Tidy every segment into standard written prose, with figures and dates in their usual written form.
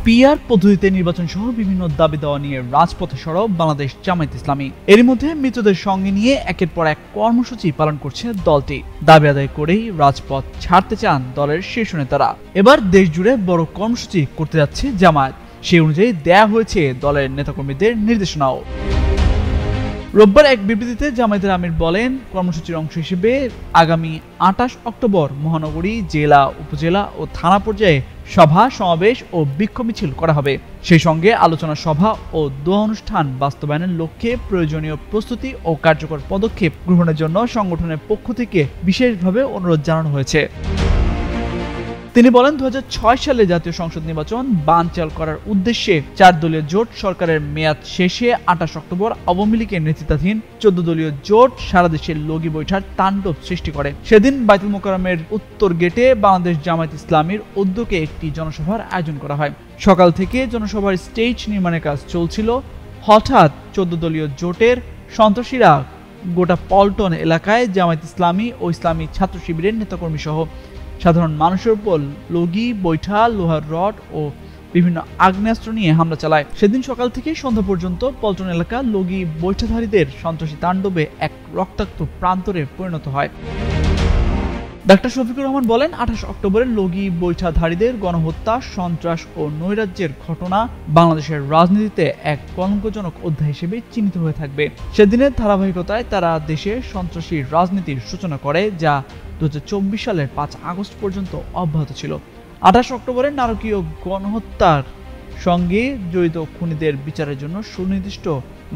PR পদ্ধতিতে নির্বাচন সহ বিভিন্ন দাবি দেওয়া নিয়ে রাজপথে সরব বাংলাদেশ জামায়াত ইসলামী। এরই মধ্যে মৃতদের সঙ্গে নিয়ে একের পর এক কর্মসূচি পালন করছে দলটি। দাবি আদায় করেই রাজপথ ছাড়তে চান দলের শীর্ষ নেতারা। এবার দেশ জুড়ে বড় কর্মসূচি করতে যাচ্ছে জামায়াত। সেই অনুযায়ী দেয়া হয়েছে দলের নেতাকর্মীদের নির্দেশনাও। রোববার এক বিবৃতিতে জামায়াতের আমির বলেন, কর্মসূচির অংশ হিসেবে আগামী ২৮ অক্টোবর মহানগরী, জেলা, উপজেলা ও থানা পর্যায়ে সভা, সমাবেশ ও বিক্ষোভ মিছিল করা হবে। সেই সঙ্গে আলোচনা সভা ও দোয়া অনুষ্ঠান বাস্তবায়নের লক্ষ্যে প্রয়োজনীয় প্রস্তুতি ও কার্যকর পদক্ষেপ গ্রহণের জন্য সংগঠনের পক্ষ থেকে বিশেষভাবে অনুরোধ জানানো হয়েছে। তিনি বলেন, ২০০৬ সালে জাতীয় সংসদ নির্বাচন বানচাল করার উদ্দেশ্যে ৪ দলীয় জোট সরকারের মেয়াদ শেষে ২৮ অক্টোবর আওয়ামী লীগের নেতৃত্বাধীন ১৪ দলীয় জোট সারা দেশে লগি বৈঠার তাণ্ডব সৃষ্টি করে। সেদিন বাইতুল মোকাররমের উত্তর গেটে বাংলাদেশ জামায়াত ইসলামীর উদ্যোগে একটি জনসভার আয়োজন করা হয়। সকাল থেকে জনসভার স্টেজ নির্মাণের কাজ চলছিল। হঠাৎ ১৪ দলীয় জোটের সন্ত্রাসীরা গোটা পল্টন এলাকায় জামায়াত ইসলামী ও ইসলামী ছাত্র শিবিরের নেতাকর্মী সহ সাধারণ মানুষের উপর লগি, বৈঠা, লোহার রড ও বিভিন্ন আগ্নেয়াস্ত্র নিয়ে হামলা চালায়। সেদিন সকাল থেকে সন্ধ্যা পর্যন্ত পল্টন এলাকা লগি বৈঠাধারীদের সন্ত্রাসী তাণ্ডবে এক রক্তাক্ত প্রান্তরে পরিণত হয়। ডাক্তার শফিকুর রহমান বলেন, ২৮ অক্টোবরের লগি বৈঠাধারীদের গণহত্যা, সন্ত্রাস ও নৈরাজ্যের ঘটনা বাংলাদেশের রাজনীতিতে এক কলঙ্কজনক অধ্যায় হিসেবে চিহ্নিত হয়ে থাকবে। সেদিনের ধারাবাহিকতায় তারা দেশে সন্ত্রাসী রাজনীতির সূচনা করে, যা ২০২৪ সালের ৫ আগস্ট পর্যন্ত অব্যাহত ছিল। ২৮ অক্টোবরের নারকীয় গণহত্যার সঙ্গে জড়িত খুনিদের বিচারের জন্য সুনির্দিষ্ট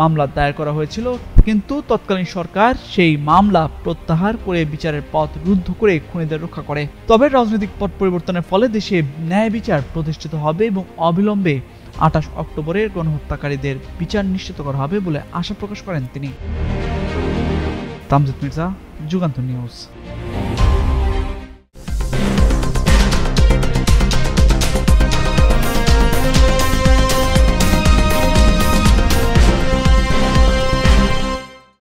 মামলা দায়ের করা হয়েছিল, কিন্তু তৎকালীন সরকার সেই মামলা প্রত্যাহার করে বিচারের পথ রুদ্ধ করে খুনিদের রক্ষা করে। তবে রাজনৈতিক পট পরিবর্তনের ফলে দেশে ন্যায় বিচার প্রতিষ্ঠিত হবে এবং অবিলম্বে ২৮ অক্টোবরের গণহত্যাকারীদের বিচার নিশ্চিত করা হবে বলে আশা প্রকাশ করেন তিনি। তামজিদ মির্জা, যুগান্তর নিউজ।